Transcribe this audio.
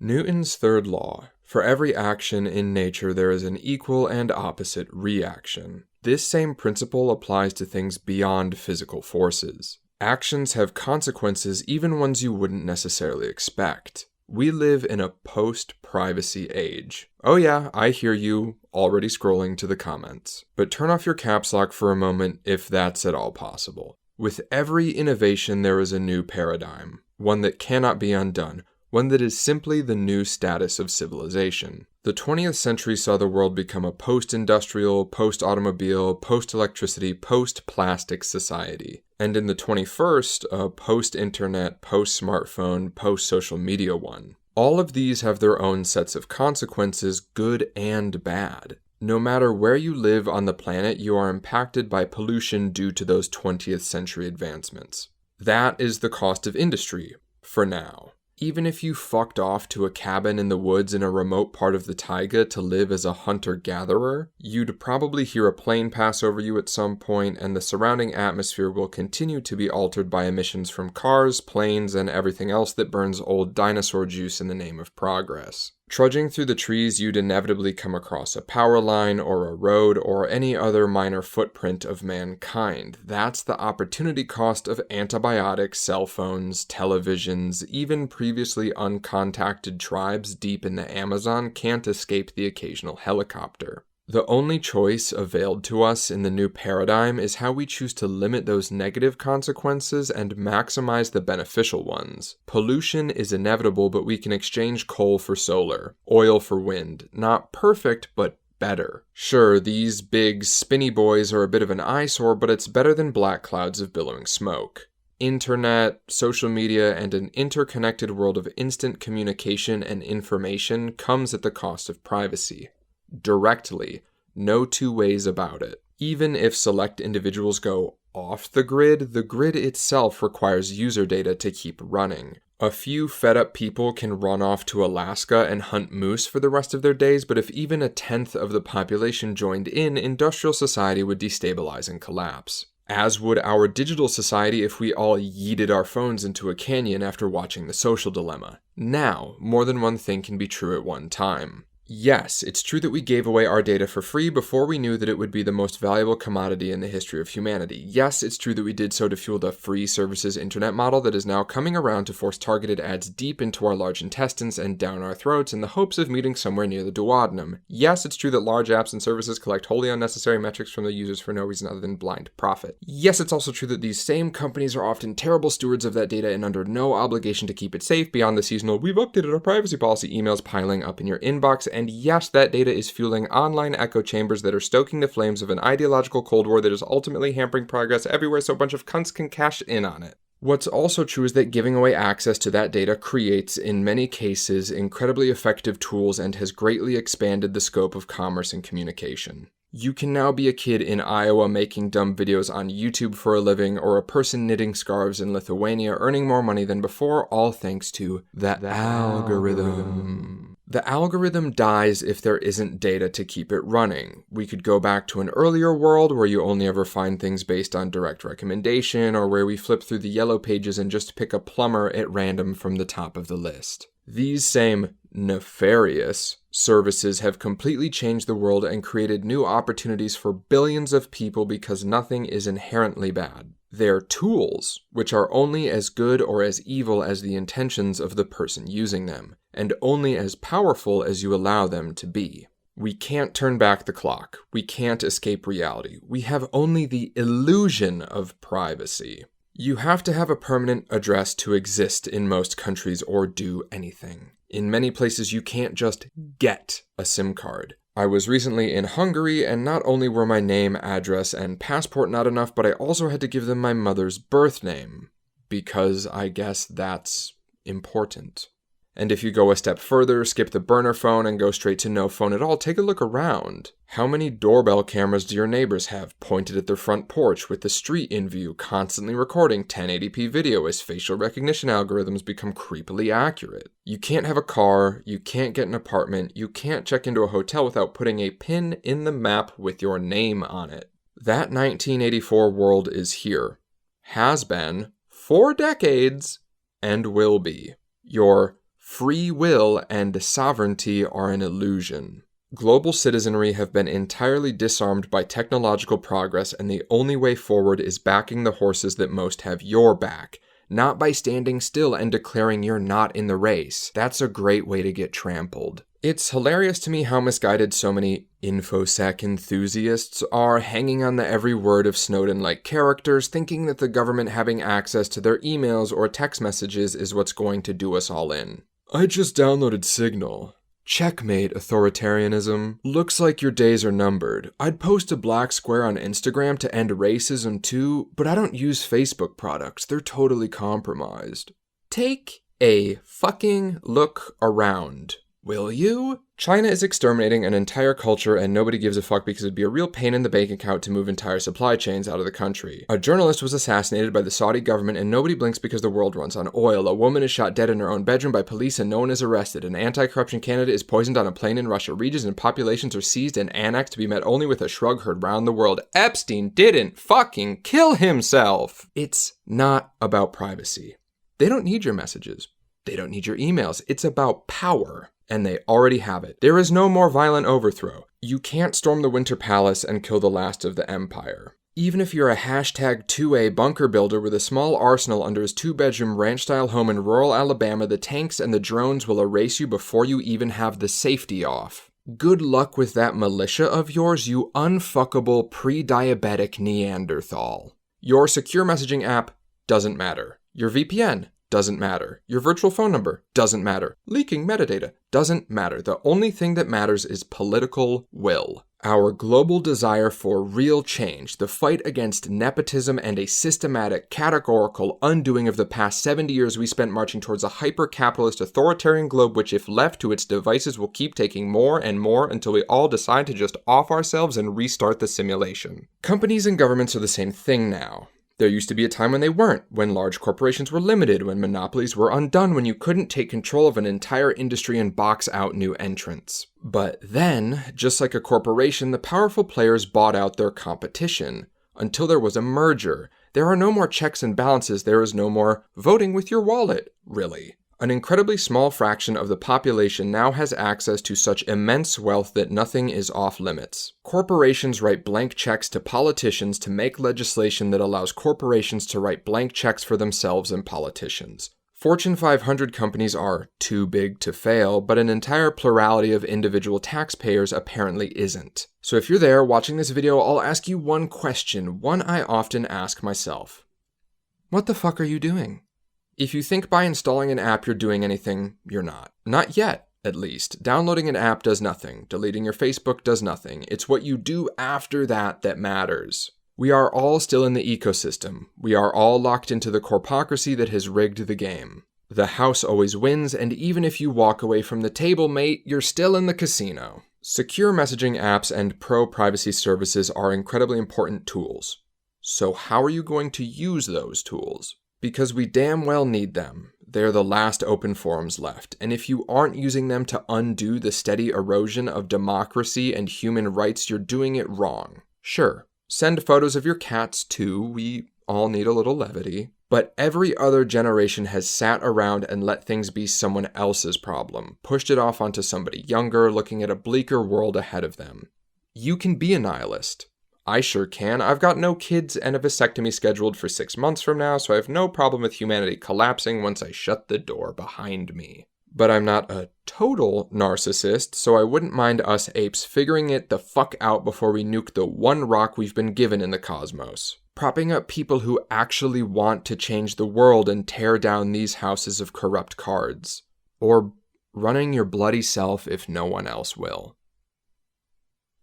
Newton's third law. For every action in nature, there is an equal and opposite reaction. This same principle applies to things beyond physical forces. Actions have consequences, even ones you wouldn't necessarily expect. We live in a post-privacy age. Oh yeah, I hear you, already scrolling to the comments. But turn off your caps lock for a moment if that's at all possible. With every innovation, there is a new paradigm, one that cannot be undone, one that is simply the new status of civilization. The 20th century saw the world become a post-industrial, post-automobile, post-electricity, post-plastic society. And in the 21st, a post-internet, post-smartphone, post-social media one. All of these have their own sets of consequences, good and bad. No matter where you live on the planet, you are impacted by pollution due to those 20th century advancements. That is the cost of industry, for now. Even if you fucked off to a cabin in the woods in a remote part of the taiga to live as a hunter-gatherer, you'd probably hear a plane pass over you at some point, and the surrounding atmosphere will continue to be altered by emissions from cars, planes, and everything else that burns old dinosaur juice in the name of progress. Trudging through the trees, you'd inevitably come across a power line or a road or any other minor footprint of mankind. That's the opportunity cost of antibiotics, cell phones, televisions. Even previously uncontacted tribes deep in the Amazon can't escape the occasional helicopter. The only choice availed to us in the new paradigm is how we choose to limit those negative consequences and maximize the beneficial ones. Pollution is inevitable, but we can exchange coal for solar, oil for wind. Not perfect, but better. Sure, these big, spinny boys are a bit of an eyesore, but it's better than black clouds of billowing smoke. Internet, social media, and an interconnected world of instant communication and information comes at the cost of privacy. Directly. No two ways about it. Even if select individuals go off the grid itself requires user data to keep running. A few fed-up people can run off to Alaska and hunt moose for the rest of their days, but if even a tenth of the population joined in, industrial society would destabilize and collapse. As would our digital society if we all yeeted our phones into a canyon after watching The Social Dilemma. Now, more than one thing can be true at one time. Yes, it's true that we gave away our data for free before we knew that it would be the most valuable commodity in the history of humanity. Yes, it's true that we did so to fuel the free services internet model that is now coming around to force targeted ads deep into our large intestines and down our throats in the hopes of meeting somewhere near the duodenum. Yes, it's true that large apps and services collect wholly unnecessary metrics from the users for no reason other than blind profit. Yes, it's also true that these same companies are often terrible stewards of that data and under no obligation to keep it safe beyond the seasonal "we've updated our privacy policy" emails piling up in your inbox. And yes, that data is fueling online echo chambers that are stoking the flames of an ideological Cold War that is ultimately hampering progress everywhere so a bunch of cunts can cash in on it. What's also true is that giving away access to that data creates, in many cases, incredibly effective tools and has greatly expanded the scope of commerce and communication. You can now be a kid in Iowa making dumb videos on YouTube for a living, or a person knitting scarves in Lithuania earning more money than before, all thanks to the algorithm. The algorithm dies if there isn't data to keep it running. We could go back to an earlier world where you only ever find things based on direct recommendation, or where we flip through the yellow pages and just pick a plumber at random from the top of the list. These same nefarious services have completely changed the world and created new opportunities for billions of people because nothing is inherently bad. They're tools, which are only as good or as evil as the intentions of the person using them, and only as powerful as you allow them to be. We can't turn back the clock. We can't escape reality. We have only the illusion of privacy. You have to have a permanent address to exist in most countries or do anything. In many places, you can't just get a SIM card. I was recently in Hungary, and not only were my name, address, and passport not enough, but I also had to give them my mother's birth name, because I guess that's important. And if you go a step further, skip the burner phone and go straight to no phone at all, take a look around. How many doorbell cameras do your neighbors have pointed at their front porch with the street in view, constantly recording 1080p video as facial recognition algorithms become creepily accurate? You can't have a car, you can't get an apartment, you can't check into a hotel without putting a pin in the map with your name on it. That 1984 world is here, has been, for decades, and will be. Your Free will and sovereignty are an illusion. Global citizenry have been entirely disarmed by technological progress, and the only way forward is backing the horses that most have your back, not by standing still and declaring you're not in the race. That's a great way to get trampled. It's hilarious to me how misguided so many infosec enthusiasts are, hanging on the every word of Snowden-like characters, thinking that the government having access to their emails or text messages is what's going to do us all in. I just downloaded Signal. Checkmate, authoritarianism. Looks like your days are numbered. I'd post a black square on Instagram to end racism too, but I don't use Facebook products. They're totally compromised. Take a fucking look around, will you? China is exterminating an entire culture and nobody gives a fuck because it'd be a real pain in the bank account to move entire supply chains out of the country. A journalist was assassinated by the Saudi government and nobody blinks because the world runs on oil. A woman is shot dead in her own bedroom by police and no one is arrested. An anti-corruption candidate is poisoned on a plane in Russia. Regions and populations are seized and annexed to be met only with a shrug heard round the world. Epstein didn't fucking kill himself! It's not about privacy. They don't need your messages. They don't need your emails. It's about power. And they already have it. There is no more violent overthrow. You can't storm the Winter Palace and kill the last of the Empire. Even if you're a hashtag 2A bunker builder with a small arsenal under his 2-bedroom ranch-style home in rural Alabama, the tanks and the drones will erase you before you even have the safety off. Good luck with that militia of yours, you unfuckable pre-diabetic Neanderthal. Your secure messaging app doesn't matter. Your VPN doesn't matter. Your virtual phone number doesn't matter. Leaking metadata doesn't matter. The only thing that matters is political will. Our global desire for real change, the fight against nepotism, and a systematic, categorical undoing of the past 70 years we spent marching towards a hyper-capitalist authoritarian globe which, if left to its devices, will keep taking more and more until we all decide to just off ourselves and restart the simulation. Companies and governments are the same thing now. There used to be a time when they weren't, when large corporations were limited, when monopolies were undone, when you couldn't take control of an entire industry and box out new entrants. But then, just like a corporation, the powerful players bought out their competition. Until there was a merger. There are no more checks and balances, there is no more voting with your wallet, really. An incredibly small fraction of the population now has access to such immense wealth that nothing is off limits. Corporations write blank checks to politicians to make legislation that allows corporations to write blank checks for themselves and politicians. Fortune 500 companies are too big to fail, but an entire plurality of individual taxpayers apparently isn't. So if you're there watching this video, I'll ask you one question, one I often ask myself. What the fuck are you doing? If you think by installing an app you're doing anything, you're not. Not yet, at least. Downloading an app does nothing. Deleting your Facebook does nothing. It's what you do after that that matters. We are all still in the ecosystem. We are all locked into the corpocracy that has rigged the game. The house always wins, and even if you walk away from the table, mate, you're still in the casino. Secure messaging apps and pro-privacy services are incredibly important tools. So how are you going to use those tools? Because we damn well need them. They're the last open forums left, and if you aren't using them to undo the steady erosion of democracy and human rights, you're doing it wrong. Sure, send photos of your cats too, we all need a little levity. But every other generation has sat around and let things be someone else's problem, pushed it off onto somebody younger, looking at a bleaker world ahead of them. You can be a nihilist. I sure can. I've got no kids and a vasectomy scheduled for 6 months from now, so I have no problem with humanity collapsing once I shut the door behind me. But I'm not a total narcissist, so I wouldn't mind us apes figuring it the fuck out before we nuke the one rock we've been given in the cosmos. Propping up people who actually want to change the world and tear down these houses of corrupt cards. Or running your bloody self if no one else will.